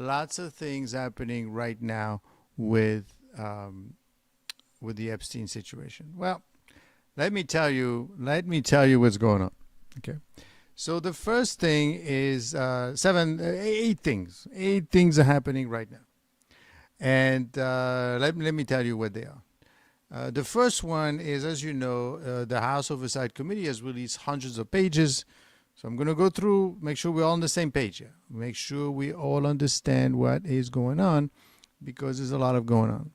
lots of things happening right now with the Epstein situation. Well, let me tell you what's going on. Okay. So the first thing is eight things. Eight things are happening right now. And let me tell you what they are. The first one is, as you know, the House Oversight Committee has released hundreds of pages. So I'm going to go through, make sure we're all on the same page here. Make sure we all understand what is going on, because there's a lot of going on.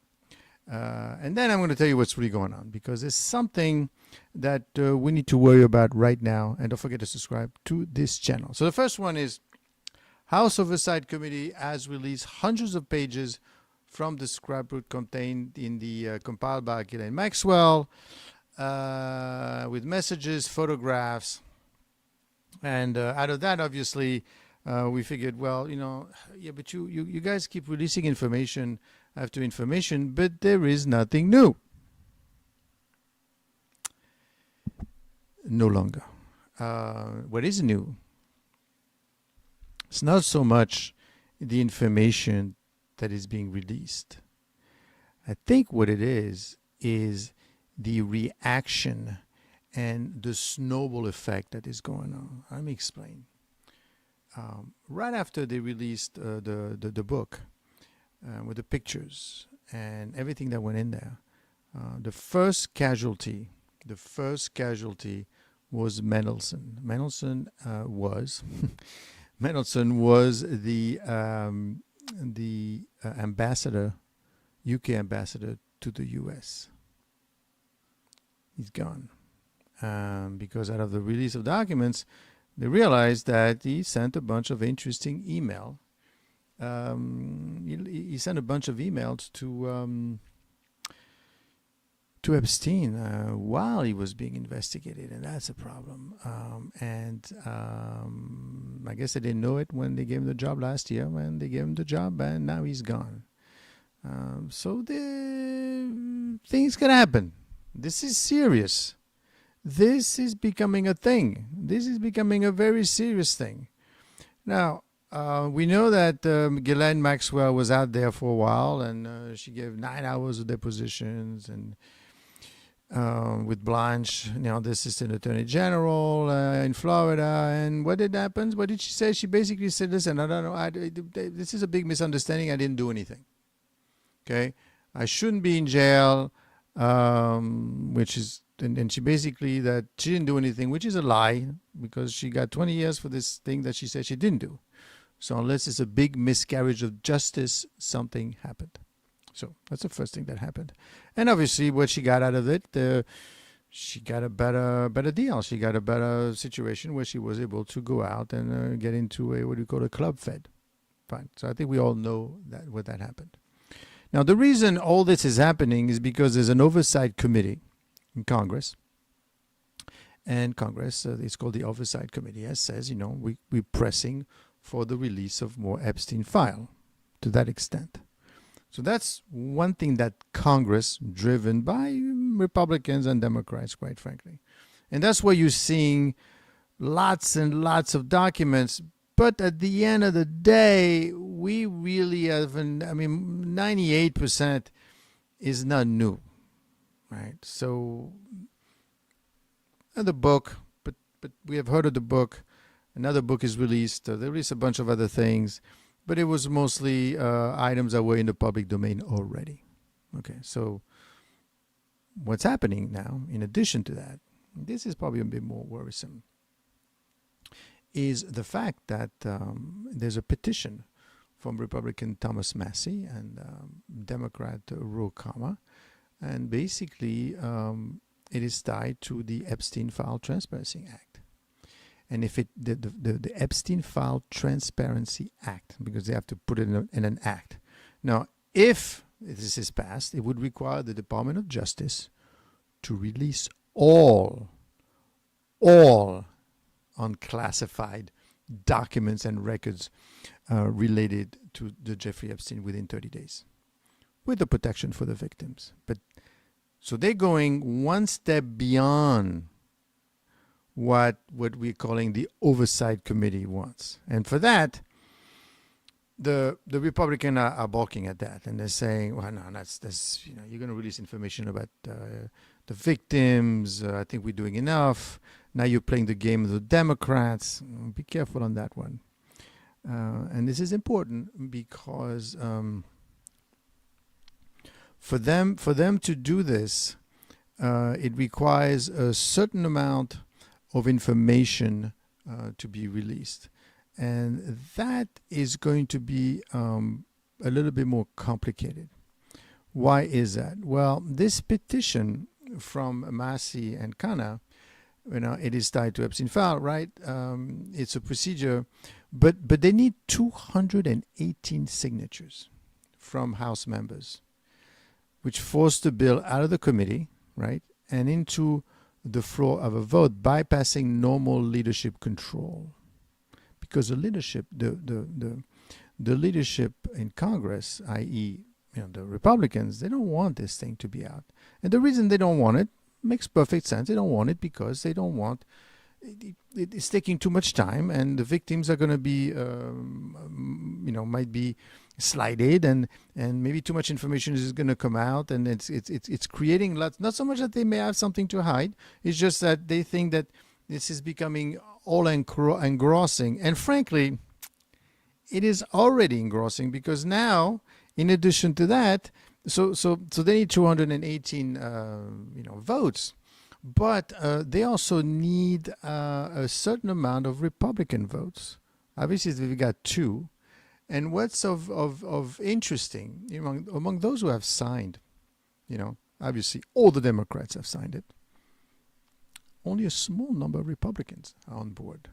And then I'm going to tell you what's really going on, because there's something that we need to worry about right now. And don't forget to subscribe to this channel. So the first one is House Oversight Committee has released hundreds of pages from the scrapbook contained in the compiled by Ghislaine Maxwell with messages, photographs. And out of that, obviously, we figured, well, yeah, but you guys keep releasing information after information, but there is nothing new. No longer. What is new? It's not so much the information that is being released. I think what it is the reaction and the snowball effect that is going on. Let me explain. Right after they released the book with the pictures and everything that went in there, the first casualty was Mendelsohn. Mendelsohn was the ambassador, UK ambassador to the US. He's gone. Because out of the release of documents, they realized that he sent a bunch of interesting email. He sent a bunch of emails to Epstein while he was being investigated, and that's a problem. I guess they didn't know it when they gave him the job last year, when they gave him the job, and now he's gone. So the things can happen. This is serious. This is becoming a thing. This is becoming a very serious thing. Now, we know that Ghislaine Maxwell was out there for a while, and she gave 9 hours of depositions, and with Blanche, the Assistant Attorney General in Florida. And what did happen? What did she say? She basically said, listen, I don't know. This is a big misunderstanding. I didn't do anything. Okay? I shouldn't be in jail, which is... And she basically that she didn't do anything, which is a lie, because she got 20 years for this thing that she said she didn't do. So unless it's a big miscarriage of justice, something happened. So that's the first thing that happened. And obviously what she got out of it, she got a better deal. She got a better situation where she was able to go out and get into what you call a club fed. Fine. So I think we all know what that happened. Now, the reason all this is happening is because there's an oversight committee in Congress, and Congress, it's called the Oversight Committee, as says, we're pressing for the release of more Epstein file to that extent. So that's one thing that Congress, driven by Republicans and Democrats, quite frankly. And that's where you're seeing lots and lots of documents. But at the end of the day, we really have, 98% is not new. Right. So the book, but we have heard of the book. Another book is released. They released a bunch of other things, but it was mostly items that were in the public domain already. Okay. So what's happening now, in addition to that, this is probably a bit more worrisome, is the fact that there's a petition from Republican Thomas Massey and Democrat Ro Khanna. And basically, it is tied to the Epstein File Transparency Act. And if the Epstein File Transparency Act, because they have to put it in an act. Now, if this is passed, it would require the Department of Justice to release all unclassified documents and records related to the Jeffrey Epstein within 30 days. With the protection for the victims. But so they're going one step beyond what we're calling the Oversight Committee wants. And for that, the Republican are balking at that, and they're saying, "Well, no, that's you're going to release information about the victims. I think we're doing enough. Now you're playing the game of the Democrats. Be careful on that one." And this is important because for them to do this, it requires a certain amount of information to be released. And that is going to be a little bit more complicated. Why is that? Well, this petition from Massey and Kana, it is tied to Epstein file, right? It's a procedure, but they need 218 signatures from House members, which forced the bill out of the committee, right, and into the floor of a vote, bypassing normal leadership control. Because the leadership, the leadership in Congress, i.e., the Republicans, they don't want this thing to be out. And the reason they don't want it makes perfect sense. They don't want it because they don't want it's taking too much time, and the victims are going to be, might be slighted, and maybe too much information is going to come out, and it's creating lots. Not so much that they may have something to hide. It's just that they think that this is becoming all engrossing, and frankly, it is already engrossing because now, in addition to that, so they need 218 votes, but they also need a certain amount of Republican votes. Obviously, we've got 2, and what's of interesting among those who have signed, obviously all the Democrats have signed it. Only a small number of Republicans are on board.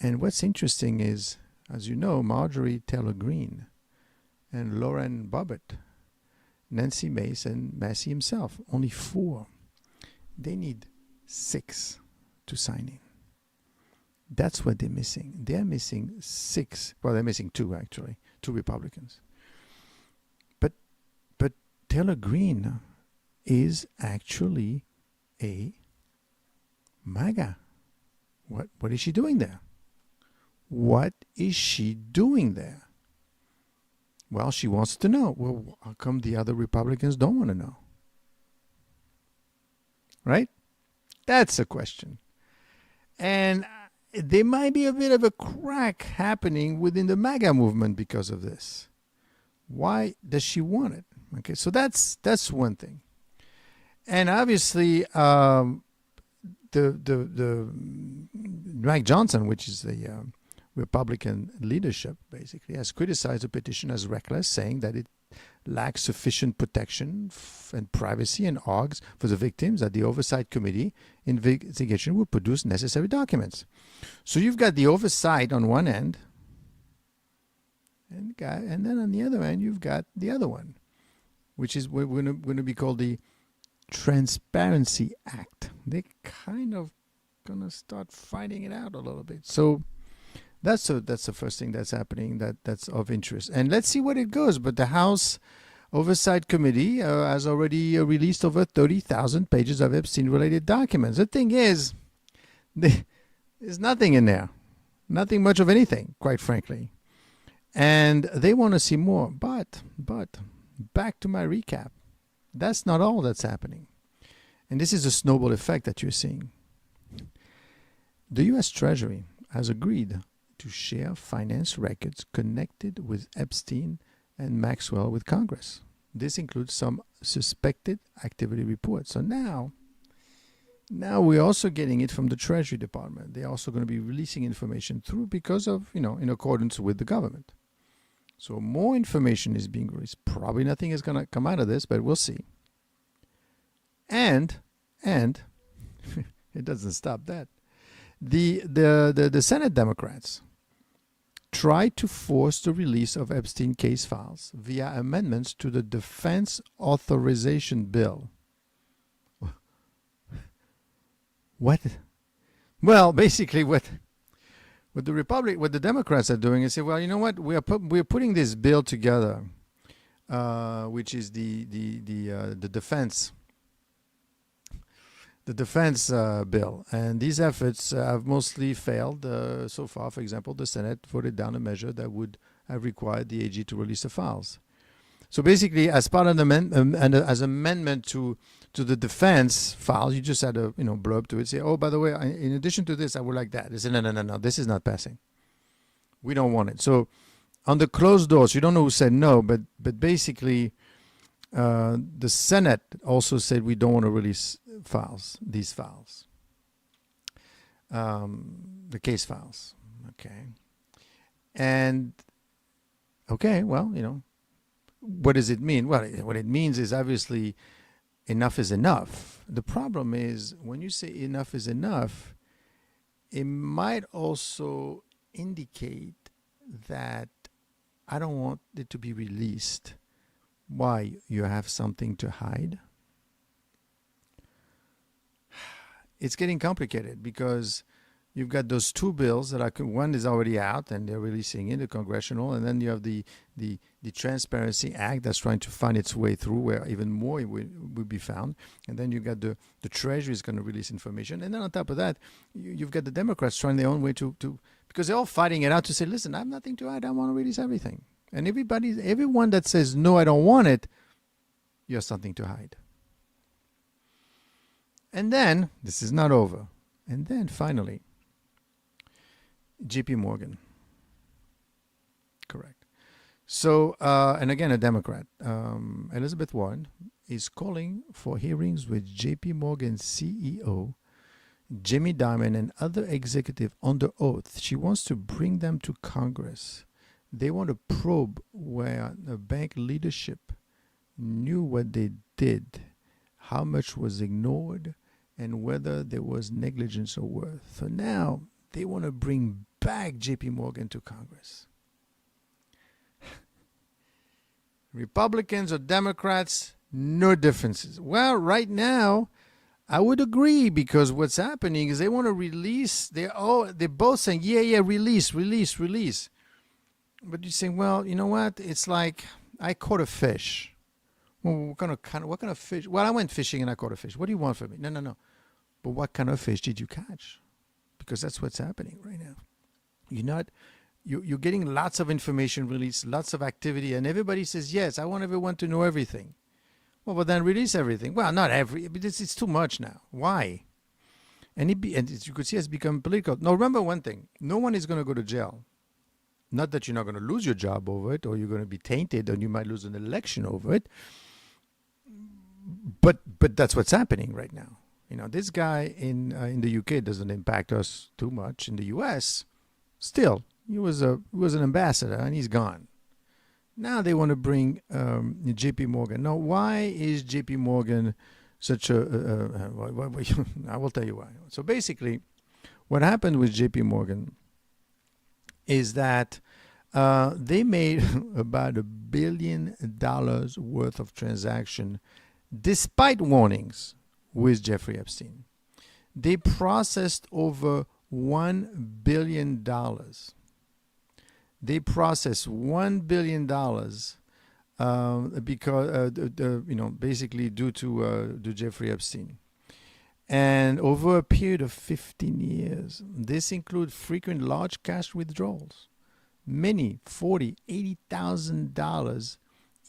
And what's interesting is, as you know, Marjorie Taylor Greene and Lauren Boebert, Nancy Mace, and Massey himself, only 4. They need 6 to sign in. That's what they're missing. They're missing 6. Well, they're missing 2, actually. 2 Republicans. But Taylor Greene is actually a MAGA. What is she doing there? What is she doing there? Well, she wants to know. Well, how come the other Republicans don't want to know? Right? That's a question. And there might be a bit of a crack happening within the MAGA movement because of this. Why does she want it? Okay, so that's one thing. And obviously, the Mike Johnson, which is the Republican leadership, basically has criticized the petition as reckless, saying that it lacks sufficient protection and privacy and OGs for the victims, that the Oversight Committee investigation will produce necessary documents. So you've got the oversight on one end, and then on the other end, you've got the other one, which is going to be called the Transparency Act. They're kind of going to start fighting it out a little bit. So that's the first thing that's happening that's of interest. And let's see what it goes. But the House Oversight Committee has already released over 30,000 pages of Epstein-related documents. The thing is, there's nothing in there. Nothing much of anything, quite frankly. And they want to see more. But back to my recap. That's not all that's happening. And this is a snowball effect that you're seeing. The U.S. Treasury has agreed to share finance records connected with Epstein and Maxwell with Congress. This includes some suspected activity reports. So now we're also getting it from the Treasury Department. They're also going to be releasing information through because of, in accordance with the government. So more information is being released. Probably nothing is going to come out of this, but we'll see. And it doesn't stop that. The Senate Democrats tried to force the release of Epstein case files via amendments to the Defense Authorization Bill. What? Well, basically what the Democrats are doing is say, well, you know what, we're putting this bill together, which is the defense bill, and these efforts have mostly failed so far. For example, the Senate voted down a measure that would have required the AG to release the files. So basically, as part of the as amendment to the defense files, you just had a blurb to it, say, oh, by the way, in addition to this, I would like that. They said, no, this is not passing. We don't want it. So on the closed doors, you don't know who said no, but basically, the Senate also said we don't want to release these files, the case files. Okay, and okay, well, what does it mean? Well, what it means is obviously enough is enough. The problem is when you say enough is enough, it might also indicate that I don't want it to be released. Why? You have something to hide? It's getting complicated because you've got those two bills that one is already out and they're releasing it, the congressional, and then you have the Transparency Act that's trying to find its way through where even more will be found. And then you've got the Treasury is going to release information. And then on top of that, you've got the Democrats trying their own way to because they're all fighting it out to say, listen, I have nothing to hide. I want to release everything. And everyone that says, no, I don't want it, you have something to hide. And then, this is not over. And then finally, JP Morgan. Correct. So, and again, a Democrat, Elizabeth Warren, is calling for hearings with JP Morgan CEO, Jamie Dimon, and other executives under oath. She wants to bring them to Congress. They want to probe where the bank leadership knew what they did, how much was ignored, and whether there was negligence or worth. So now they want to bring back JP Morgan to Congress. Republicans or Democrats, no differences. Well, right now, I would agree because what's happening is they want to release. They're both saying, yeah, release. But you're saying, well, you know what? It's like I caught a fish. Well, what kind of fish? Well, I went fishing and I caught a fish. What do you want from me? No. But what kind of fish did you catch? Because that's what's happening right now. You're getting lots of information released, lots of activity, and everybody says, yes, I want everyone to know everything. Well, but then release everything. Well, not every, but it's too much now. Why? And as you could see, it's become political. Now, remember one thing. No one is going to go to jail. Not that you're not going to lose your job over it, or you're going to be tainted, or you might lose an election over it. But that's what's happening right now. This guy in the UK doesn't impact us too much. In the US, still, he was an ambassador, and he's gone. Now they want to bring JP Morgan. Now, why is JP Morgan such a... I will tell you why. So basically, what happened with JP Morgan is that they made about $1 billion worth of transaction despite warnings with Jeffrey Epstein. They processed over $1 billion. They processed $1 billion because basically due to Jeffrey Epstein. And over a period of 15 years, this includes frequent large cash withdrawals. Many $40,000, $80,000,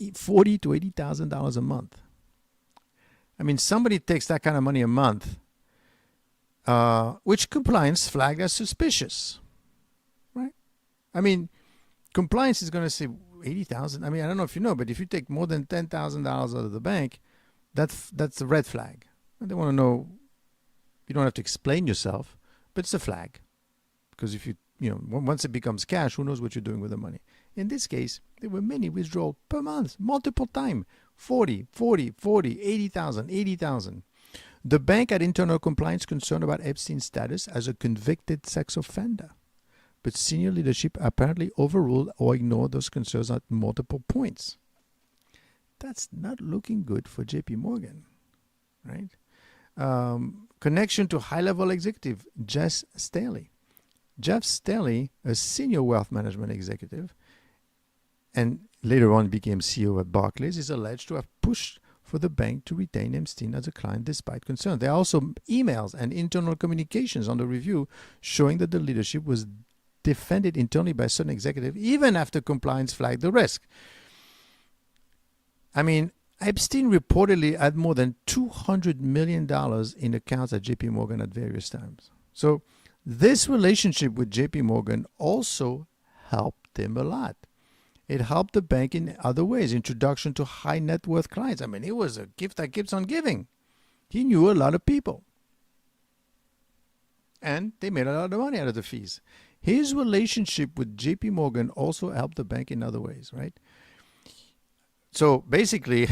$40,000 to $80,000 a month. I mean, somebody takes that kind of money a month, which compliance flagged as suspicious, right? I mean, compliance is going to say 80,000. I mean, I don't know if you know, but if you take more than $10,000 out of the bank, that's a red flag. And they want to know. You don't have to explain yourself, but it's a flag, because if once it becomes cash, who knows what you're doing with the money? In this case, there were many withdrawals per month, multiple times. 40, 80,000. The bank had internal compliance concern about Epstein's status as a convicted sex offender, but senior leadership apparently overruled or ignored those concerns at multiple points. That's not looking good for JP Morgan, right? Connection to high-level executive, Jeff Staley. Jeff Staley, a senior wealth management executive, and later on became CEO at Barclays, is alleged to have pushed for the bank to retain Epstein as a client despite concern. There are also emails and internal communications on the review showing that the leadership was defended internally by certain executives, even after compliance flagged the risk. I mean, Epstein reportedly had more than $200 million in accounts at JP Morgan at various times. So this relationship with JP Morgan also helped him a lot. It helped the bank in other ways. Introduction to high net worth clients. I mean, it was a gift that keeps on giving. He knew a lot of people. And they made a lot of money out of the fees. His relationship with JP Morgan also helped the bank in other ways, right? So basically,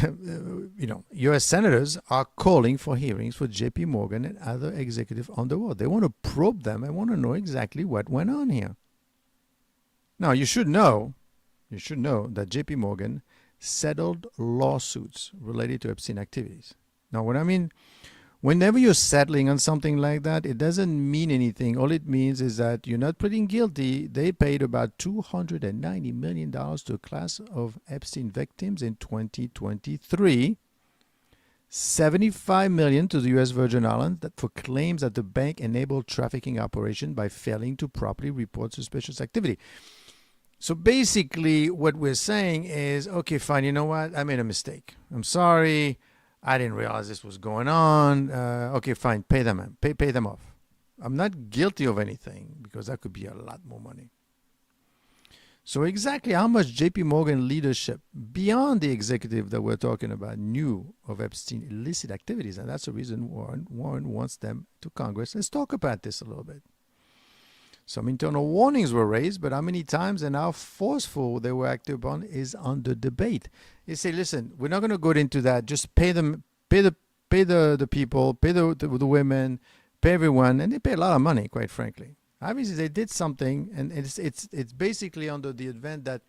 U.S. senators are calling for hearings for JP Morgan and other executives on the world. They want to probe them and want to know exactly what went on here. Now, you should know that JP Morgan settled lawsuits related to Epstein activities. Now, what I mean, whenever you're settling on something like that, it doesn't mean anything. All it means is that you're not pleading guilty. They paid about $290 million to a class of Epstein victims in 2023, $75 million to the U.S. Virgin Islands for claims that the bank enabled trafficking operation by failing to properly report suspicious activity. So basically, what we're saying is, okay, fine, you know what? I made a mistake. I'm sorry. I didn't realize this was going on. Okay, fine, pay them off. I'm not guilty of anything because that could be a lot more money. So exactly how much JP Morgan leadership beyond the executive that we're talking about knew of Epstein illicit activities, and that's the reason Warren wants them to Congress. Let's talk about this a little bit. Some internal warnings were raised, but how many times and how forceful they were acted upon is under debate. They say, listen, we're not going to go into that. Just pay them, pay the people, pay the women, pay everyone, and they pay a lot of money, quite frankly. Obviously, they did something, and it's basically under the advent that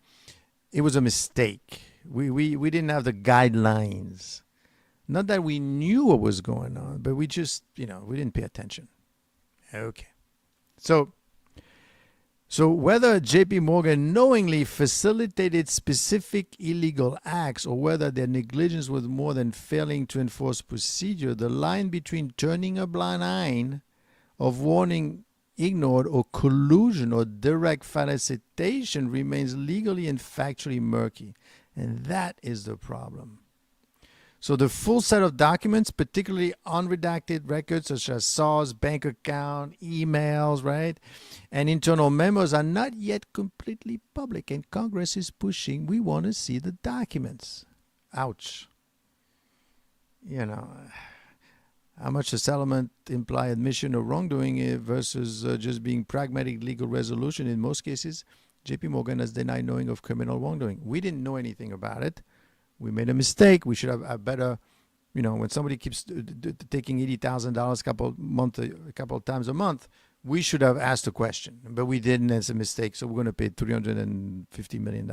it was a mistake. We didn't have the guidelines. Not that we knew what was going on, but we just, we didn't pay attention. Okay. So whether JP Morgan knowingly facilitated specific illegal acts or whether their negligence was more than failing to enforce procedure, the line between turning a blind eye, of warning ignored, or collusion or direct facilitation remains legally and factually murky. And that is the problem. So the full set of documents, particularly unredacted records such as SARS, bank account, emails, right, and internal memos are not yet completely public, and Congress is pushing, we want to see the documents. Ouch. How much a settlement imply admission of wrongdoing versus just being pragmatic legal resolution. In most cases, JP Morgan has denied knowing of criminal wrongdoing. We didn't know anything about it. We made a mistake. We should have a better, when somebody keeps taking $80,000 a couple of times a month, we should have asked a question. But we didn't. It's a mistake. So we're going to pay $350 million.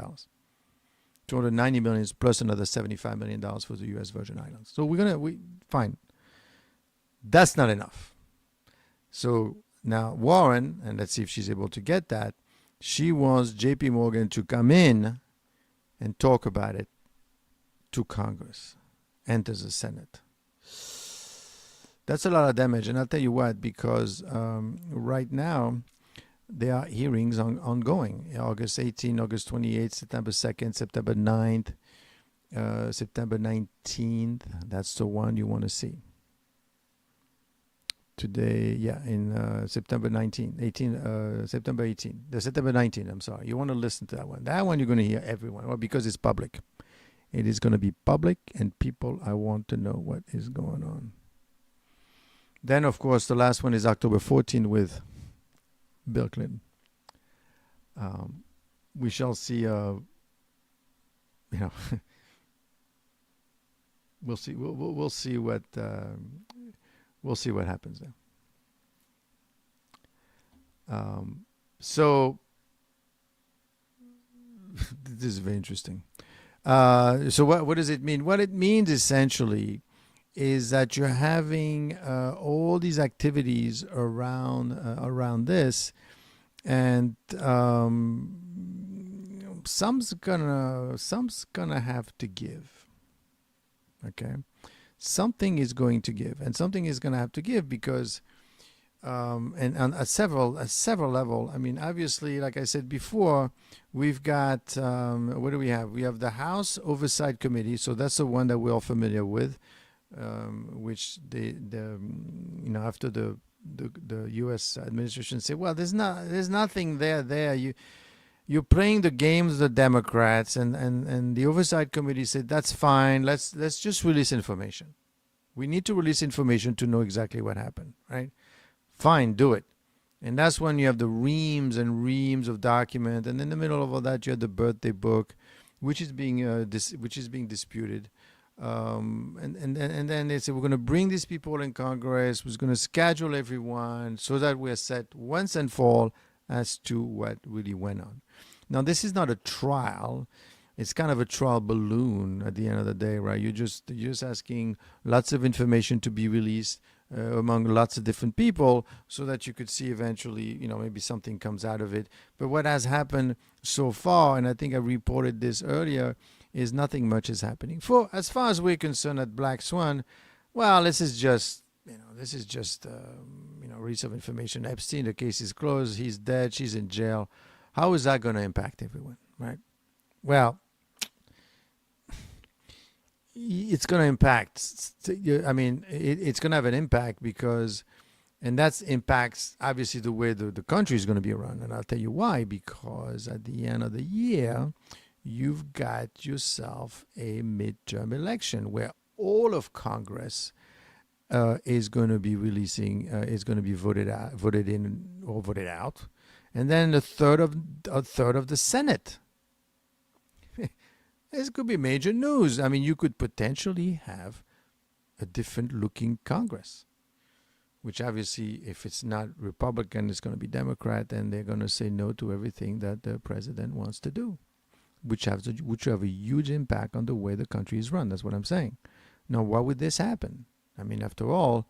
$290 million plus another $75 million for the U.S. Virgin Islands. So fine. That's not enough. So now Warren, and let's see if she's able to get that, she wants JP Morgan to come in and talk about it to Congress and to the Senate. That's a lot of damage, and I'll tell you what, because right now there are hearings ongoing. August 18, August 28th, September 2nd, September 9th, September 19th. That's the one you want to see. Today, in September 19, September 18, September 19, I'm sorry. You want to listen to that one. That one you're going to hear everyone, well, because it's public. It is going to be public, and people, I want to know what is going on. Then, of course, the last one is October 14 with Bill Clinton. We shall see, we'll see. We'll see what we'll see what happens there. So this is very interesting. So what does it mean? What it means essentially is that you're having all these activities around this, and some's gonna have to give. Okay, something is going to give, and something is gonna have to give because and on a several level. I mean, obviously, like I said before, we've got what do we have? We have the House Oversight Committee, so that's the one that we're all familiar with, which after the U.S. administration said, well, there's nothing there. You're playing the games of the Democrats, and the Oversight Committee said that's fine. Let's just release information. We need to release information to know exactly what happened, right? Fine, do it. And that's when you have the reams and reams of document, and in the middle of all that, you have the birthday book, which is being disputed. And then they say we're going to bring these people in Congress. We're going to schedule everyone so that we're set once and for all as to what really went on. Now, this is not a trial. It's kind of a trial balloon at the end of the day, right? You're just asking lots of information to be released among lots of different people so that you could see eventually, maybe something comes out of it. But what has happened so far, and I think I reported this earlier, is nothing much is happening. As far as we're concerned at Black Swan, well, this is just release of information. Epstein, the case is closed. He's dead. She's in jail. How is that going to impact everyone, right? Well, it's going to impact. I mean, it's going to have an impact because, and that impacts obviously the way the country is going to be run. And I'll tell you why. Because at the end of the year, you've got yourself a midterm election where all of Congress is going to be is going to be voted in or voted out, and then a third of the Senate. This could be major news. I mean, you could potentially have a different looking Congress, which obviously, if it's not Republican, it's going to be Democrat, and they're going to say no to everything that the president wants to do, which have a huge impact on the way the country is run. That's what I'm saying. Now, why would this happen? I mean, after all,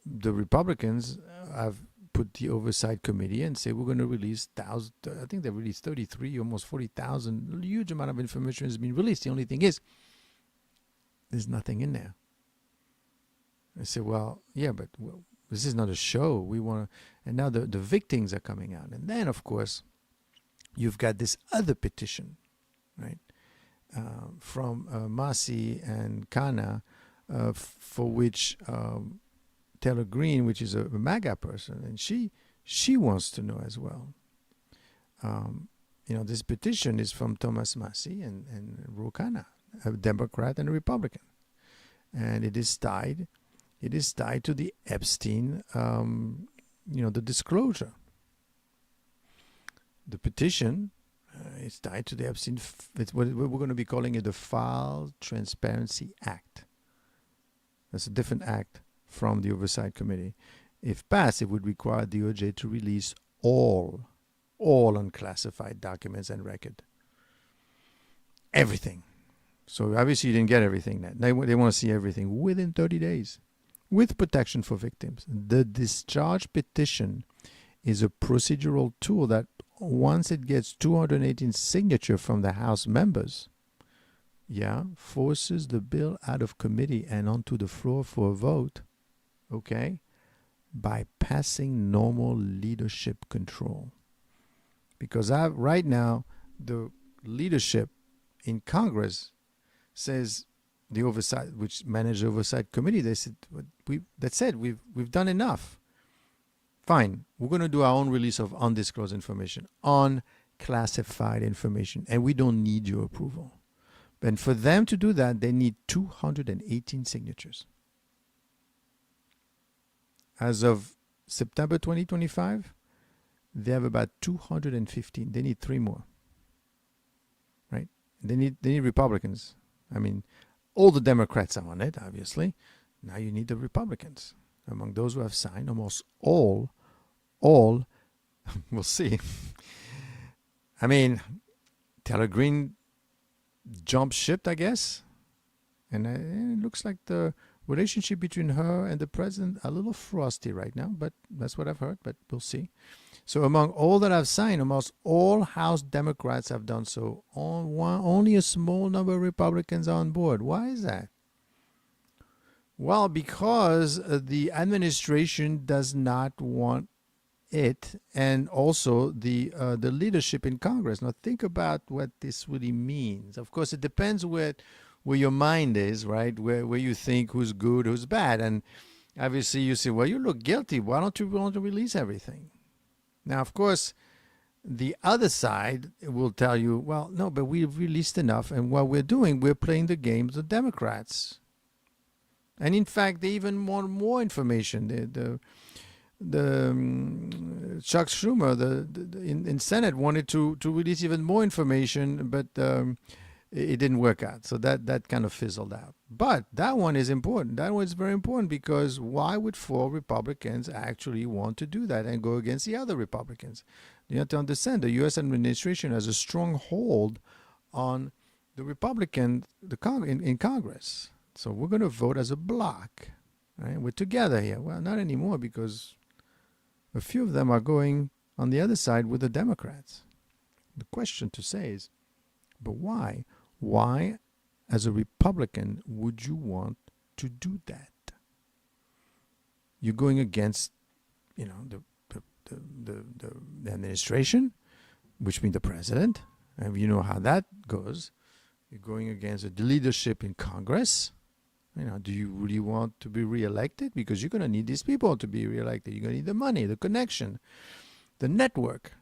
the Republicans have put the Oversight Committee and say we're going to release thousands. I think they released 33, almost 40,000. A huge amount of information has been released. The only thing is, there's nothing in there. I say, well, yeah, but this is not a show. We want to, and now the victims are coming out, and then of course, you've got this other petition, right, from Masi and Kana, for which Taylor Greene, which is a MAGA person, and she wants to know as well. This petition is from Thomas Massie and Ro Khanna, a Democrat and a Republican, and it is tied to the Epstein, the disclosure. The petition is tied to the Epstein. It's what we're going to be calling it the File Transparency Act. That's a different act from the Oversight Committee. If passed, it would require DOJ to release all unclassified documents and record. Everything. So obviously you didn't get everything. They want to see everything within 30 days with protection for victims. The discharge petition is a procedural tool that once it gets 218 signatures from the House members, forces the bill out of committee and onto the floor for a vote, bypassing normal leadership control. Because right now, the leadership in Congress says the oversight, which managed the oversight committee, they said, we've done enough. Fine, we're going to do our own release of undisclosed information, unclassified information, and we don't need your approval. And for them to do that, they need 218 signatures. As of September 2025, they have about 215. They need 3 more. Right? They need Republicans. I mean, all the Democrats are on it, obviously. Now you need the Republicans. Among those who have signed, almost all, we'll see. I mean, Taylor Greene jumped ship, I guess. And it looks like the relationship between her and the president a little frosty right now, but that's what I've heard, but we'll see. So among all that have signed, almost all House Democrats have done so. Only a small number of Republicans are on board. Why is that? Well, because the administration does not want it, and also the leadership in Congress. Now, think about what this really means. Of course, it depends where your mind is, right? Where you think who's good, who's bad, and obviously you say, well, you look guilty. Why don't you want to release everything? Now, of course, the other side will tell you, well, no, but we've released enough, and what we're doing, we're playing the game of the Democrats. And in fact, they even want more information. Chuck Schumer, in Senate, wanted to release even more information, but it didn't work out. So that kind of fizzled out. But that one is important. That one is very important, because why would 4 Republicans actually want to do that and go against the other Republicans? You have to understand the U.S. administration has a strong hold on the Republicans in Congress. So we're going to vote as a bloc. Right? We're together here. Well, not anymore, because a few of them are going on the other side with the Democrats. The question to say is, but why? Why, as a Republican, would you want to do that? You're going against, the administration, which means the president, and you know how that goes. You're going against the leadership in Congress. Do you really want to be reelected? Because you're going to need these people to be reelected. You're going to need the money, the connection, the network.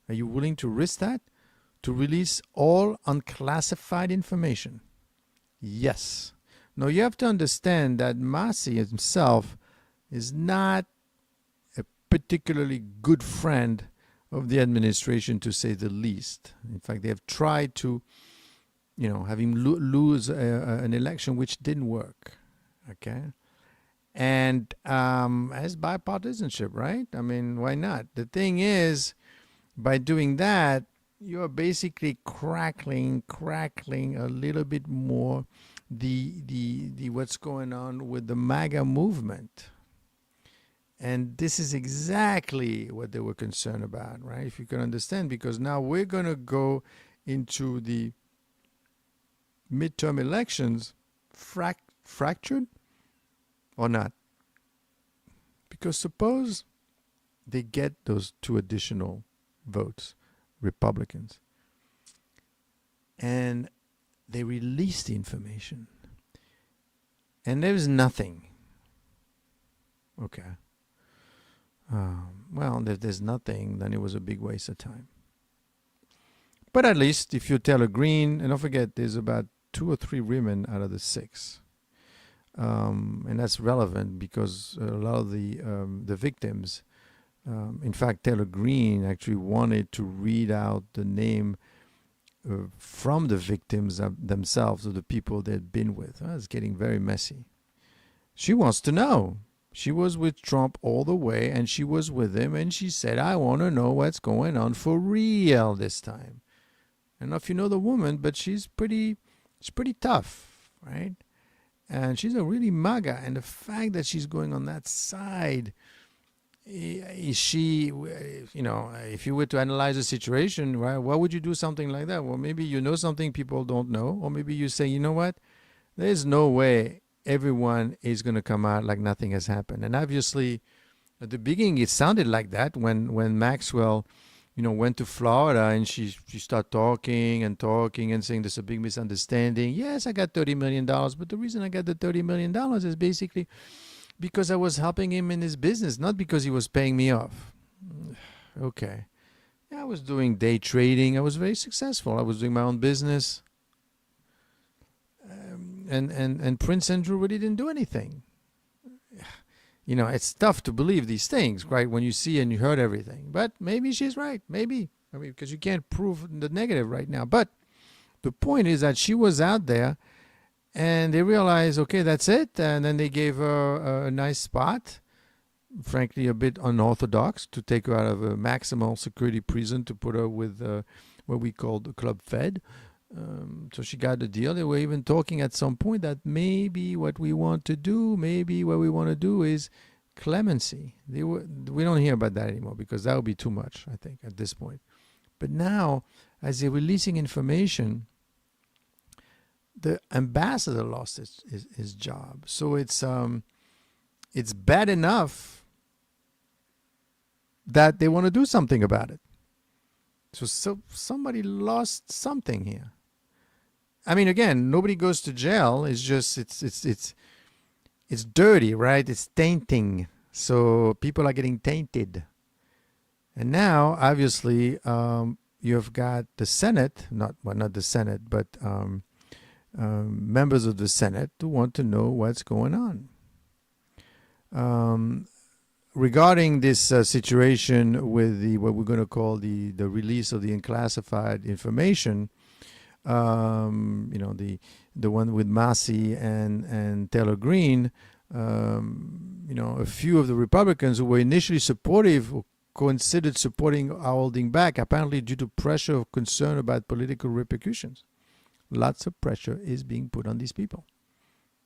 Are you willing to risk that? To release all unclassified information? Yes. Now, you have to understand that Massey himself is not a particularly good friend of the administration, to say the least. In fact, they have tried to have him lose an election, which didn't work. Okay. And as bipartisanship, right? I mean, why not? The thing is, by doing that, you're basically crackling a little bit more the what's going on with the MAGA movement. And this is exactly what they were concerned about, right? If you can understand, because now we're going to go into the midterm elections fractured or not. Because suppose they get those 2 additional votes, Republicans, and they release the information, and there's nothing. Okay. Well, if there's nothing, then it was a big waste of time. But at least if you tell a green, and don't forget, there's about 2 or 3 women out of the 6. And that's relevant because a lot of the victims, in fact, Taylor Greene actually wanted to read out the name from the victims themselves, of the people they'd been with. It's getting very messy. She wants to know. She was with Trump all the way, and she was with him, and she said, I want to know what's going on for real this time. I don't know if you know the woman, but she's pretty tough, right? And she's a really MAGA. And the fact that she's going on that side, is she, if you were to analyze the situation, right, why would you do something like that? Well, maybe you know something people don't know, or maybe you say, you know what, there's no way everyone is going to come out like nothing has happened. And obviously, at the beginning, it sounded like that when Maxwell went to Florida, and she started talking and saying there's a big misunderstanding. Yes, I got $30 million, but the reason I got the $30 million is basically because I was helping him in his business, not because he was paying me off. Okay. Yeah, I was doing day trading. I was very successful. I was doing my own business. And Prince Andrew really didn't do anything. It's tough to believe these things, right, when you see and you heard everything. But maybe she's right. Maybe. Because you can't prove the negative right now. But the point is that she was out there, and they realized, okay, that's it. And then they gave her a nice spot, frankly, a bit unorthodox, to take her out of a maximum security prison to put her with what we call the Club Fed. So she got the deal. They were even talking at some point that maybe what we want to do is clemency. We don't hear about that anymore, because that would be too much, I think, at this point. But now, as they're releasing information, the ambassador lost his job. So it's bad enough that they want to do something about it. So somebody lost something here. I mean, again, nobody goes to jail. It's just it's dirty, right? It's tainting. So people are getting tainted. And now, obviously, you've got the Senate, not the Senate, but members of the Senate who want to know what's going on. Regarding this situation with what we're going to call the release of the unclassified information, the one with Massey and Taylor Greene, a few of the Republicans who were initially supportive or considered supporting our holding back, apparently due to pressure or concern about political repercussions. Lots of pressure is being put on these people.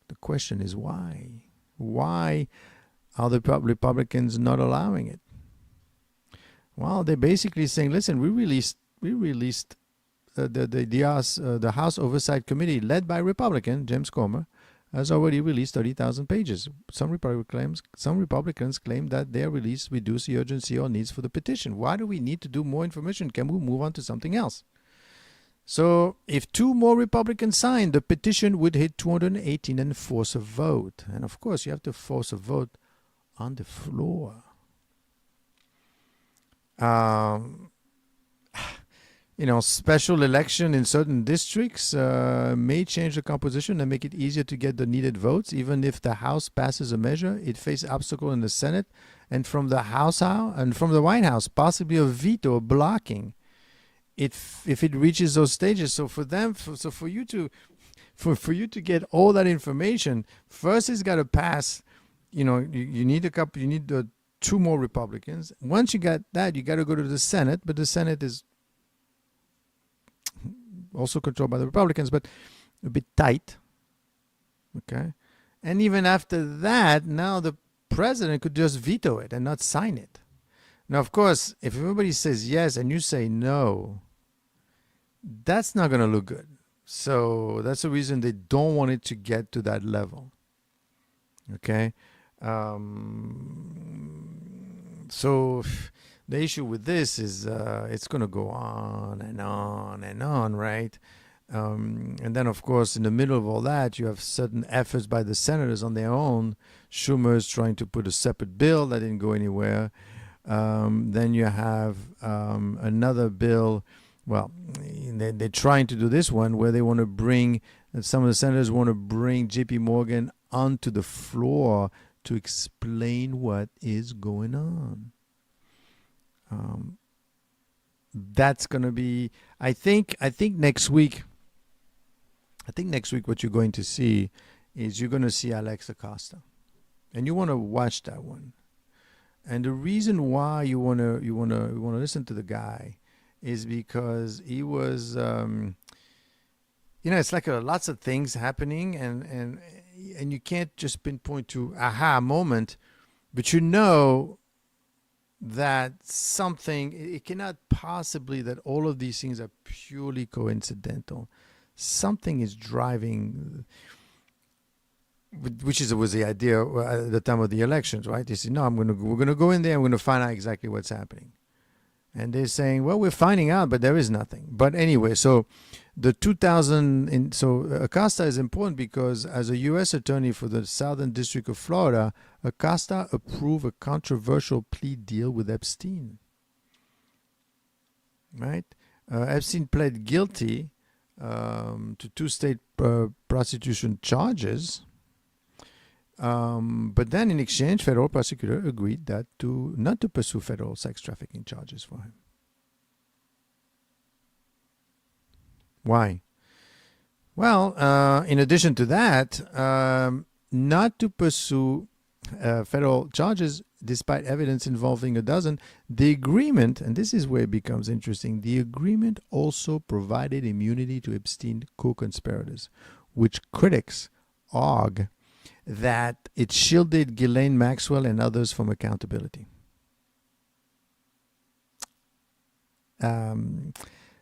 The question is why? Why are the Republicans not allowing it? Well, they're basically saying, listen, we released the House Oversight Committee, led by Republican James Comer, has already released 30,000 pages. Some Republicans claim that their release reduced the urgency or needs for the petition. Why do we need to do more information? Can we move on to something else? So if 2 more Republicans signed, the petition would hit 218 and force a vote. And of course, you have to force a vote on the floor. Special election in certain districts may change the composition and make it easier to get the needed votes. Even if the House passes a measure, it faces obstacle in the Senate and from the White House, possibly a veto or blocking if it reaches those stages. So for you to get all that information, first it's got to pass. You need 2 more Republicans. Once you got that, you got to go to the Senate, but the Senate is also controlled by the Republicans, but a bit tight. Okay. And even after that, now the president could just veto it and not sign it. Now, of course, if everybody says yes and you say no, that's not going to look good. So that's the reason they don't want it to get to that level. Okay. So the issue with this is it's going to go on and on and on, right? And then, of course, in the middle of all that, you have certain efforts by the senators on their own. Schumer's trying to put a separate bill that didn't go anywhere. Then you have another bill. Well, they're trying to do this one where they want to bring, some of the senators want to bring JP Morgan onto the floor to explain what is going on. That's going to be, I think next week what you're going to see is you're going to see Alex Acosta, and you want to watch that one. And the reason why you want to listen to the guy is because he was, it's like lots of things happening, and you can't just pinpoint to aha moment, but that something, it cannot possibly that all of these things are purely coincidental. Something is driving, which was the idea at the time of the elections, right? They said, no, we're going to go in there and we're going to find out exactly what's happening. And they're saying, well, we're finding out, but there is nothing. But anyway, so the Acosta is important because as a U.S. attorney for the Southern District of Florida, Acosta approved a controversial plea deal with Epstein. Right? Epstein pled guilty to 2 state prostitution charges. But then in exchange, federal prosecutor agreed that not to pursue federal sex trafficking charges for him. Why? Well, in addition to that, not to pursue federal charges despite evidence involving a dozen, the agreement, and this is where it becomes interesting, the agreement also provided immunity to Epstein co-conspirators, which critics argue that it shielded Ghislaine Maxwell and others from accountability.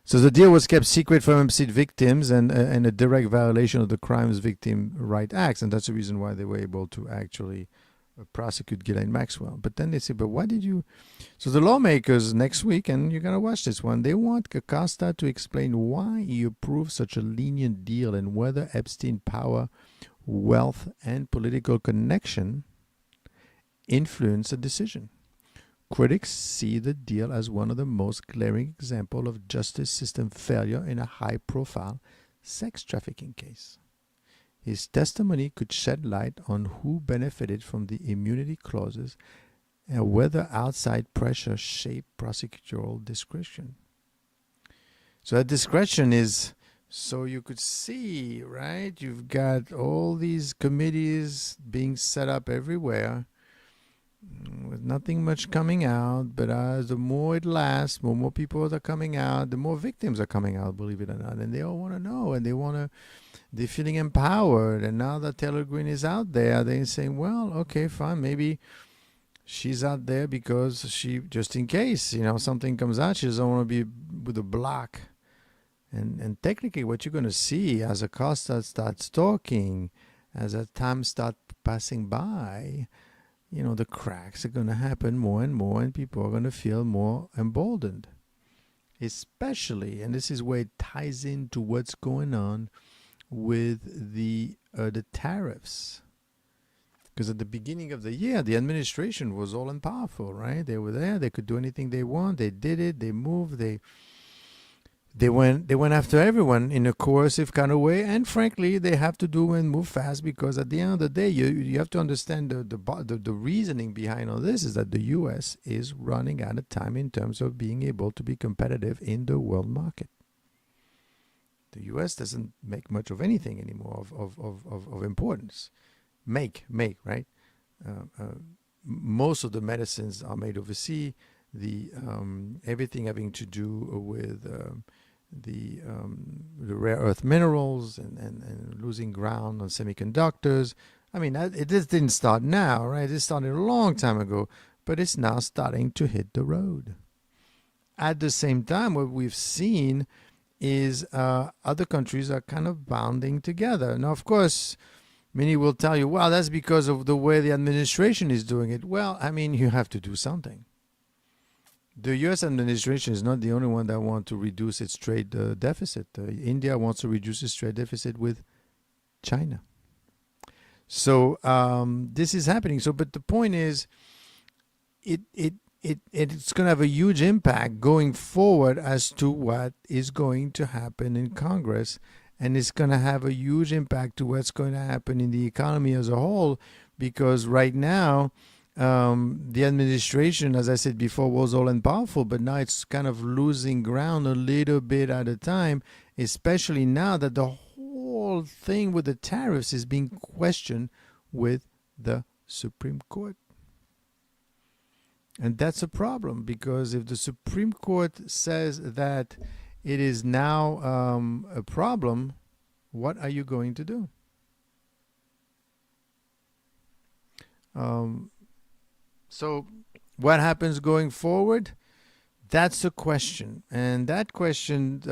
So the deal was kept secret from Epstein victims and a direct violation of the Crimes Victim Right Act, and that's the reason why they were able to actually prosecute Ghislaine Maxwell. But then they say, but why did you? So the lawmakers next week, and you're gonna watch this one, they want Acosta to explain why he approved such a lenient deal and whether Epstein power, wealth, and political connection influenced the decision. Critics see the deal as one of the most glaring examples of justice system failure in a high-profile sex trafficking case. His testimony could shed light on who benefited from the immunity clauses and whether outside pressure shaped prosecutorial discretion. So that discretion is, so you could see, right? You've got all these committees being set up everywhere, with nothing much coming out, but the more it lasts, more people are coming out, the more victims are coming out, believe it or not, and they all want to know, and they're feeling empowered, and now that Taylor Greene is out there, they're saying, well, okay, fine, maybe she's out there because she, just in case, something comes out, she doesn't want to be with a block, and technically what you're going to see as Acosta starts talking, as that time starts passing by, the cracks are going to happen more and more, and people are going to feel more emboldened. Especially, and this is where it ties into what's going on with the tariffs. Because at the beginning of the year, the administration was all powerful, right? They were there. They could do anything they want. They did it. They moved. They went after everyone in a coercive kind of way, and frankly, they have to do and move fast, because at the end of the day, you have to understand the reasoning behind all this is that the U.S. is running out of time in terms of being able to be competitive in the world market. The U.S. doesn't make much of anything anymore of importance. Make right? Most of the medicines are made overseas. The everything having to do with the rare earth minerals and losing ground on semiconductors. I mean, this didn't start now, right? It started a long time ago, but it's now starting to hit the road. At the same time, what we've seen is other countries are kind of bounding together. Now, of course, many will tell you, well, that's because of the way the administration is doing it. Well, I mean, you have to do something. The U.S. administration is not the only one that wants to reduce its trade deficit. India wants to reduce its trade deficit with China. So this is happening. So, but the point is, it's going to have a huge impact going forward as to what is going to happen in Congress, and it's going to have a huge impact to what's going to happen in the economy as a whole, because right now, the administration, as I said before, was all powerful, but now it's kind of losing ground a little bit at a time, especially now that the whole thing with the tariffs is being questioned with the Supreme Court. And that's a problem, because if the Supreme Court says that it is now a problem, what are you going to do? So what happens going forward? That's the question. And that question,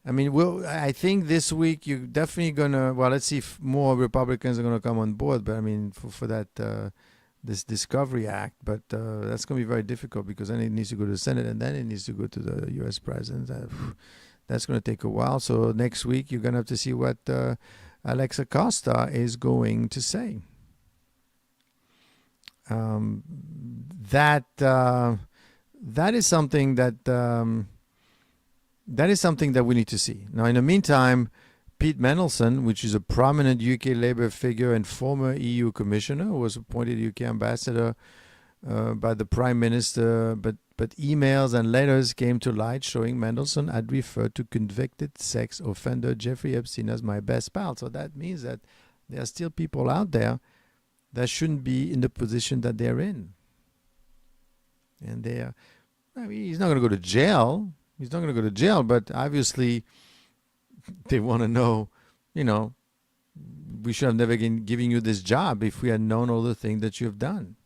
I think this week you're definitely going to, well, let's see if more Republicans are going to come on board. But I mean, for that, this Discovery Act, but that's going to be very difficult, because then it needs to go to the Senate, and then it needs to go to the U.S. President. That's going to take a while. So next week you're going to have to see what Alex Acosta is going to say. That is something that we need to see. Now, in the meantime, Pete Mendelsohn, which is a prominent UK Labour figure and former EU commissioner, was appointed UK ambassador by the Prime Minister, but emails and letters came to light showing Mendelsohn had referred to convicted sex offender Jeffrey Epstein as my best pal. So that means that there are still people out there that shouldn't be in the position that they're in. And he's not going to go to jail. He's not going to go to jail, but obviously they want to know, we should have never given you this job if we had known all the things that you have done.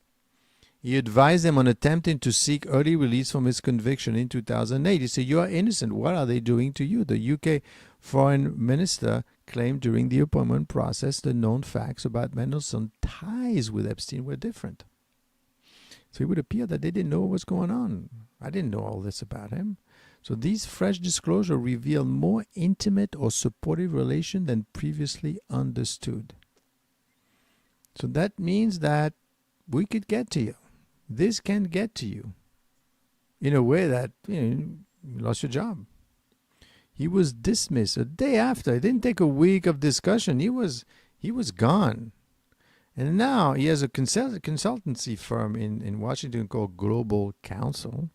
He advised them on attempting to seek early release from his conviction in 2008. He said, "You are innocent. What are they doing to you?" The UK foreign minister claimed during the appointment process the known facts about Mendelssohn's ties with Epstein were different. So it would appear that they didn't know what was going on. I didn't know all this about him. So these fresh disclosures reveal more intimate or supportive relation than previously understood. So that means that we could get to you. This can get to you in a way that you lost your job. He was dismissed a day after. It didn't take a week of discussion. He was gone. And now he has a consultancy firm in Washington called Global Counsel,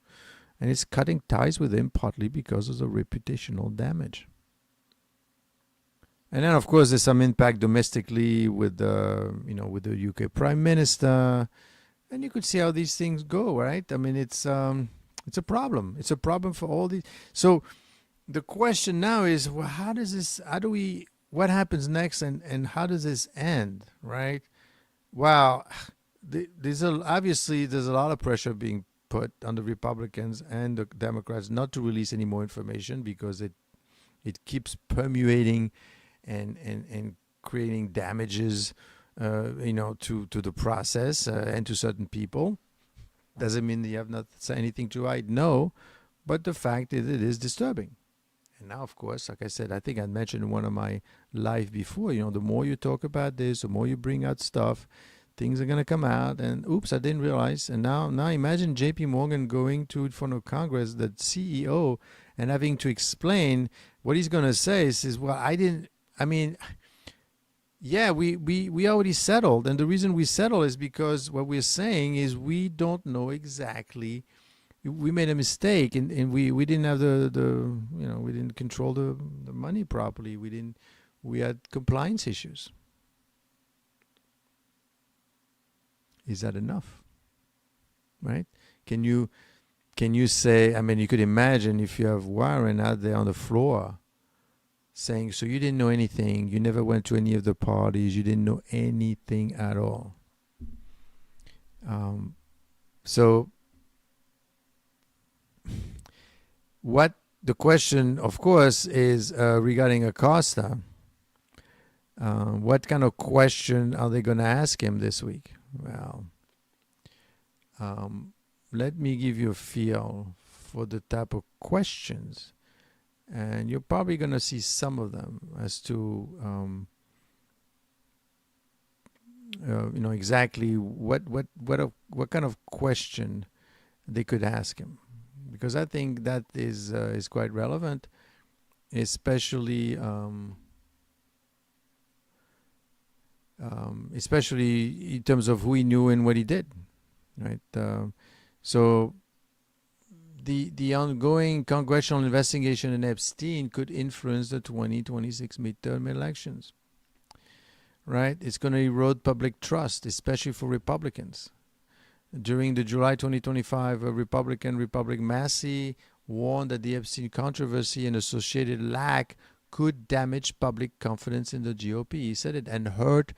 and it's cutting ties with him partly because of the reputational damage. And then, of course, there's some impact domestically with the UK Prime Minister, and you could see how these things go, right? I mean, it's a problem. It's a problem for all these. So the question now is, well, what happens next, and how does this end, right? Wow, obviously there's a lot of pressure being put on the Republicans and the Democrats not to release any more information because it keeps permeating and creating damages, to the process and to certain people. Doesn't mean that you have not said anything to hide, no, but the fact is it is disturbing. And now, of course, like I said, I think I mentioned in one of my live before, the more you talk about this, the more you bring out stuff, things are going to come out. And oops, I didn't realize. And now imagine JP Morgan going to in front of Congress, the CEO, and having to explain what he's going to say. He says, well, we already settled. And the reason we settled is because what we're saying is we don't know exactly. We made a mistake, and we didn't have we didn't control the money properly. We had compliance issues. Is that enough? Right? Can you say, you could imagine if you have Warren out there on the floor saying, so you didn't know anything, you never went to any of the parties, you didn't know anything at all. So what the question, of course, is regarding Acosta. What kind of question are they going to ask him this week? Well, let me give you a feel for the type of questions, and you're probably going to see some of them as to exactly what kind of question they could ask him. Because I think that is quite relevant, especially in terms of who he knew and what he did, right? So the ongoing congressional investigation in Epstein could influence the 2026 midterm elections, right? It's going to erode public trust, especially for Republicans. During the July 2025 Republic Massey warned that the Epstein controversy and associated lack could damage public confidence in the GOP. He said it, and hurt,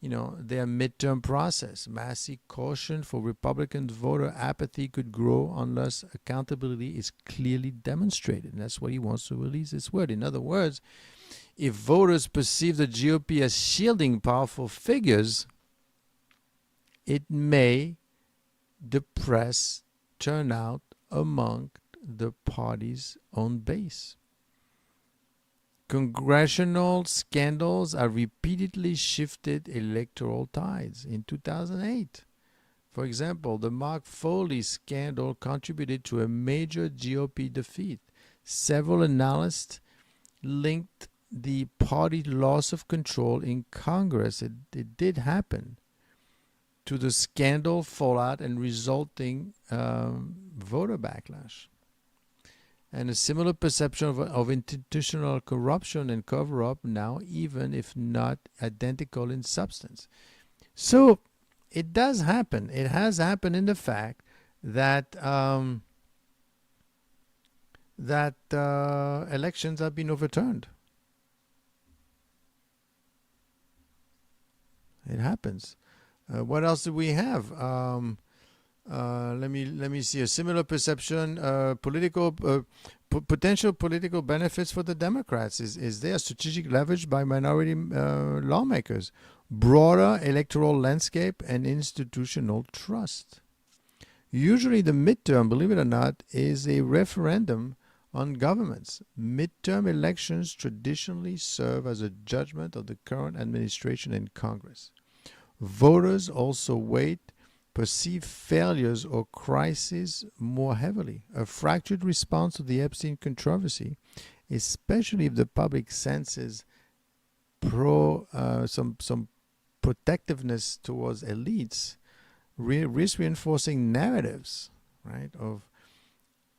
their midterm process. Massey cautioned for Republican voter apathy could grow unless accountability is clearly demonstrated. And that's what he wants to release this word. In other words, if voters perceive the GOP as shielding powerful figures, it may depress turnout among the party's own base. Congressional scandals have repeatedly shifted electoral tides. In 2008, for example, the Mark Foley scandal contributed to a major GOP defeat. Several analysts linked the party loss of control in Congress, it did happen, to the scandal fallout and resulting voter backlash. And a similar perception of institutional corruption and cover-up now, even if not identical in substance. So it does happen. It has happened in the fact that elections have been overturned. It happens. What else do we have? Let me see. A similar perception, potential political benefits for the Democrats is there. Strategic leverage by minority lawmakers, broader electoral landscape, and institutional trust. Usually, the midterm, believe it or not, is a referendum on governments. Midterm elections traditionally serve as a judgment of the current administration and Congress. Voters also weight perceived failures or crises more heavily. A fractured response to the Epstein controversy, especially if the public senses some protectiveness towards elites, risk reinforcing narratives, right, of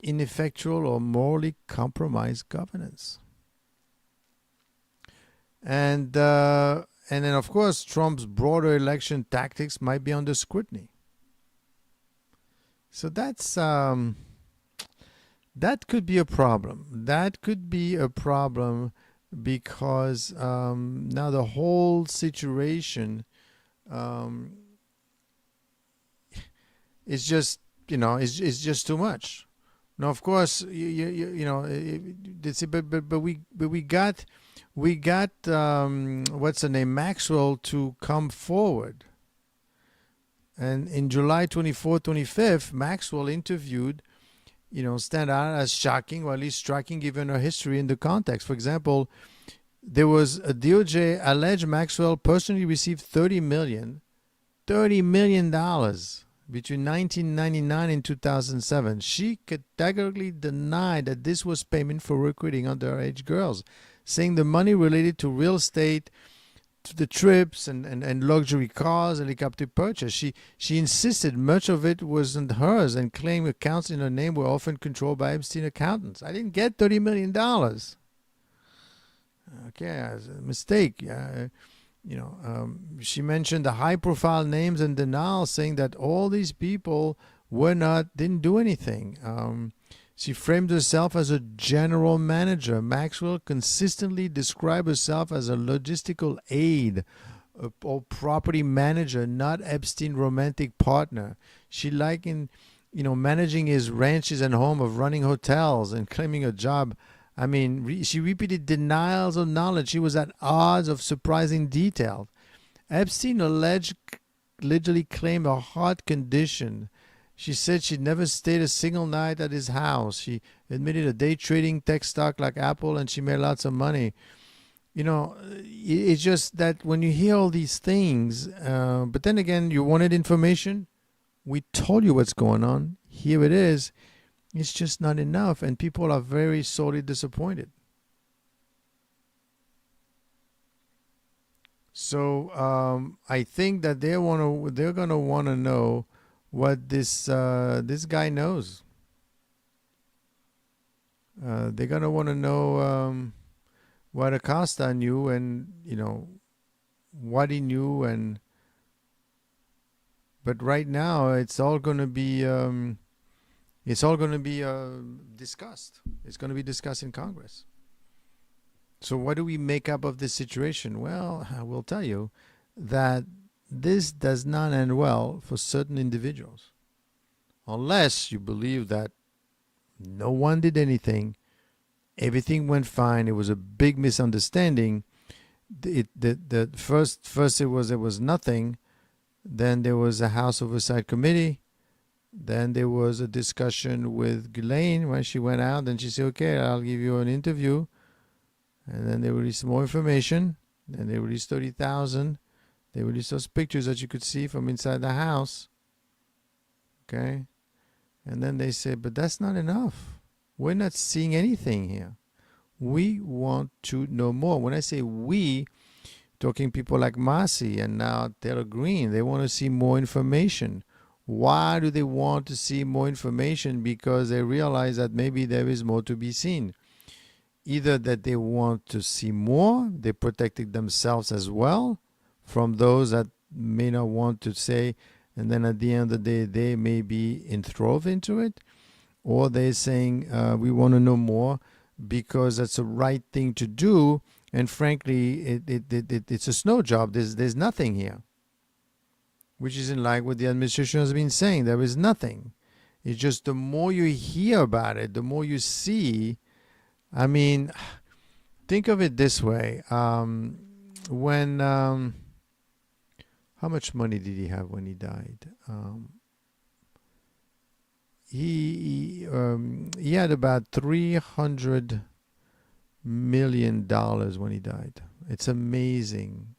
ineffectual or morally compromised governance. And then, of course, Trump's broader election tactics might be under scrutiny. So that could be a problem. That could be a problem because now the whole situation is just, it's just too much. Now, of course, but we got what's her name, Maxwell, to come forward. And in July 24th, 25th, Maxwell interviewed, stand out as shocking, or at least striking given her history in the context. For example, there was a DOJ alleged Maxwell personally received $30 million between 1999 and 2007. She categorically denied that this was payment for recruiting underage girls, saying the money related to real estate, to the trips and luxury cars, helicopter purchase. She insisted much of it wasn't hers and claimed accounts in her name were often controlled by Epstein accountants. I didn't get $30 million. Okay, a mistake. She mentioned the high-profile names and denial, saying that all these people didn't do anything. She framed herself as a general manager. Maxwell consistently described herself as a logistical aide or property manager, not Epstein romantic partner. She likened, managing his ranches and home of running hotels and claiming a job. I mean, she repeated denials of knowledge. She was at odds of surprising detail. Epstein allegedly claimed a heart condition. She said she'd never stayed a single night at his house. She admitted a day trading tech stock like Apple, and she made lots of money. It's just that when you hear all these things, but then again, you wanted information. We told you what's going on. Here it is. It's just not enough, and people are very sorely disappointed. So I think that they're gonna want to know what this guy knows. They're gonna want to know what Acosta knew, and what he knew, but right now it's all gonna be discussed. It's going to be discussed in Congress. So what do we make up of this situation? Well, I will tell you that this does not end well for certain individuals. Unless you believe that no one did anything, everything went fine, it was a big misunderstanding. First it was nothing, then there was a House Oversight Committee. Then there was a discussion with Ghislaine when she went out, and she said, okay, I'll give you an interview. And then they released more information. Then they released 30,000. They released those pictures that you could see from inside the house. Okay? And then they said, but that's not enough. We're not seeing anything here. We want to know more. When I say we, talking people like Massey and now Taylor Greene, they want to see more information. Why do they want to see more information? Because they realize that maybe there is more to be seen. Either that they want to see more, they're protecting themselves as well from those that may not want to say, and then at the end of the day, they may be enthralled into it, or they're saying, we want to know more because that's the right thing to do, and frankly, it's a snow job. There's nothing here. which isn't like what the administration has been saying. There is nothing. It's just the more you hear about it, the more you see. I mean, think of it this way. When how much money did he have when he died? He had about $300 million when he died. It's amazing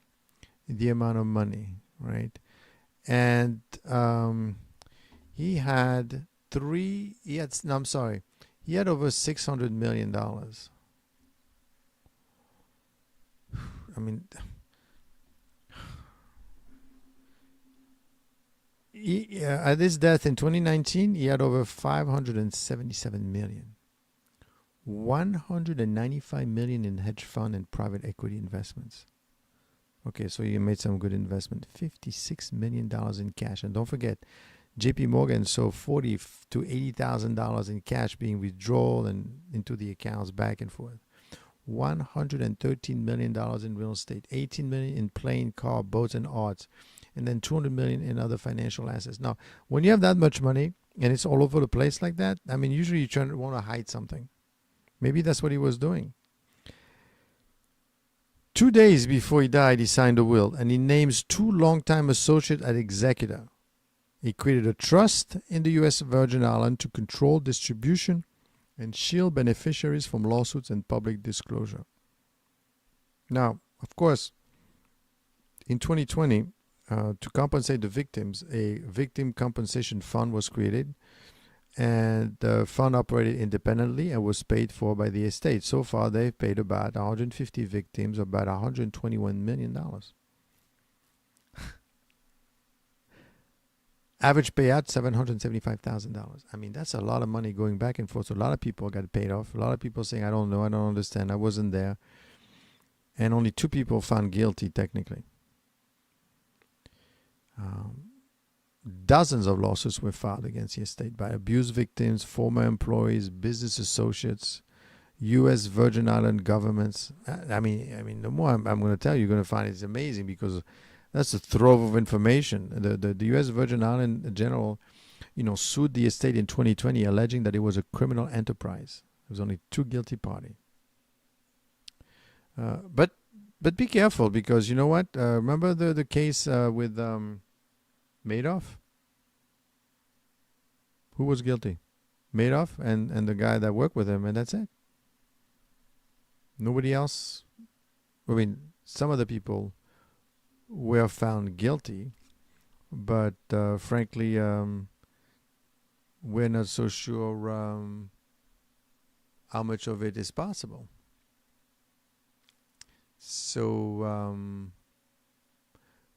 the amount of money, right? And he had he had over $600 million. I mean, at his death in 2019, he had over 577 million. 195 million in hedge fund and private equity investments. Okay, so you made some good investment. $56 million in cash. And don't forget, JP Morgan saw $40,000 to $80,000 in cash being withdrawn and into the accounts back and forth. $113 million in real estate, $18 million in plane, car, boats, and arts, and then $200 million in other financial assets. Now, when you have that much money and it's all over the place like that, I mean, usually you want to hide something. Maybe that's what he was doing. 2 days before he died, he signed a will, and he names 2 longtime associates as executor. He created a trust in the U.S. Virgin Islands to control distribution and shield beneficiaries from lawsuits and public disclosure. Now, of course, in 2020, to compensate the victims, a victim compensation fund was created, and the fund operated independently and was paid for by the estate. So far, they've paid about 150 victims, about $121 million. Average payout, $775,000. I mean, that's a lot of money going back and forth. So a lot of people got paid off. A lot of people saying, I don't know, I don't understand, I wasn't there. And only 2 people found guilty, technically. Dozens of lawsuits were filed against the estate by abuse victims, former employees, business associates, U.S. Virgin Island governments. I mean, the more I'm going to tell you, you're going to find it's amazing, because that's a trove of information. The U.S. Virgin Island General, sued the estate in 2020, alleging that it was a criminal enterprise. There was only 2 guilty parties. But be careful, because you know what? Remember the case with Madoff? Who was guilty? Madoff and the guy that worked with him, and that's it. Nobody else. I mean, some of the people were found guilty, but frankly, we're not so sure how much of it is possible. So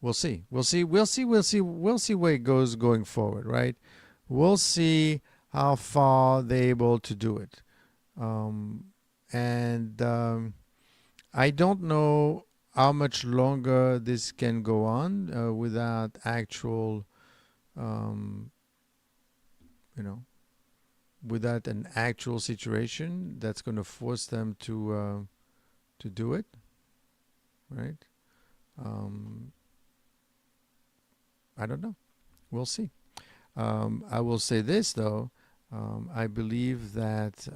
we'll see. We'll see where it goes going forward, right? We'll see how far they're able to do it. And I don't know how much longer this can go on without actual, without an actual situation that's going to force them to do it, right? I don't know. We'll see. I will say this, though. I believe that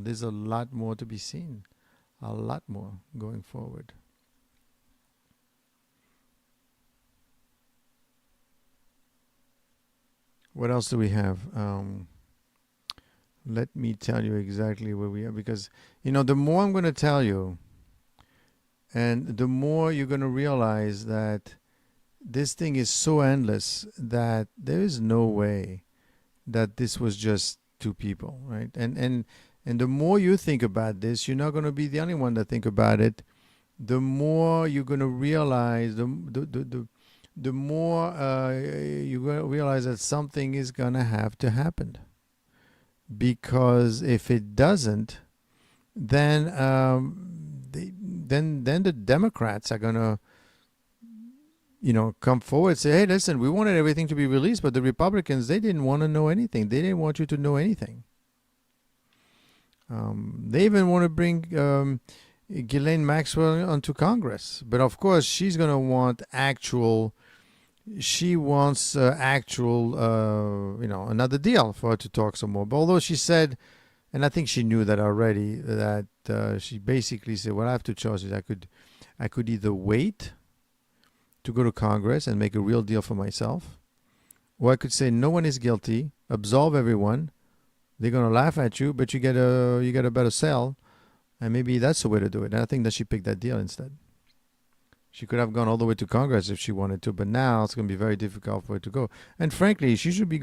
there's a lot more to be seen, a lot more going forward. What else do we have? Let me tell you exactly where we are, because, the more I'm going to tell you, and the more you're going to realize that this thing is so endless that there is no way that this was just 2 people, right? And the more you think about this, you're not going to be the only one that think about it. The more you're going to realize, the more you're going to realize that something is going to have to happen. Because if it doesn't, then the Democrats are going to, come forward and say, hey, listen, we wanted everything to be released, but the Republicans, they didn't want to know anything. They didn't want you to know anything. They even want to bring Ghislaine Maxwell onto Congress. But of course, she's going to want actual she wants actual, another deal for her to talk some more. But although she said, and I think she knew that already, that she basically said, well, I have two choices. I could either wait to go to Congress and make a real deal for myself, or I could say no one is guilty, absolve everyone. They're gonna laugh at you, but you get a better sell, and maybe that's the way to do it. And I think that she picked that deal instead. She could have gone all the way to Congress if she wanted to, but now it's going to be very difficult for her to go. And frankly, she should be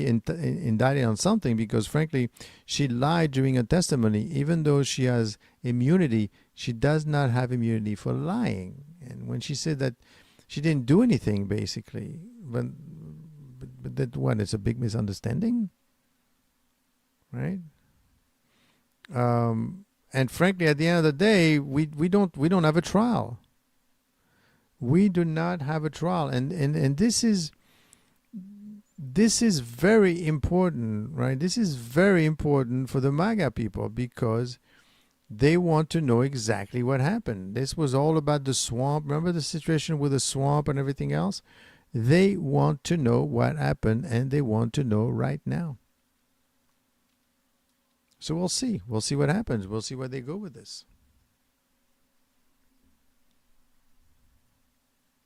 indicted on something because, frankly, she lied during her testimony. Even though she has immunity, she does not have immunity for lying. And when she said that she didn't do anything, basically, but that what? It's a big misunderstanding, right? And frankly, at the end of the day, we don't have a trial. We do not have a trial, and this is very important, right? This is very important for the MAGA people because they want to know exactly what happened. This was all about the swamp. Remember the situation with the swamp and everything else? They want to know what happened, and they want to know right now. So we'll see. We'll see what happens. We'll see where they go with this.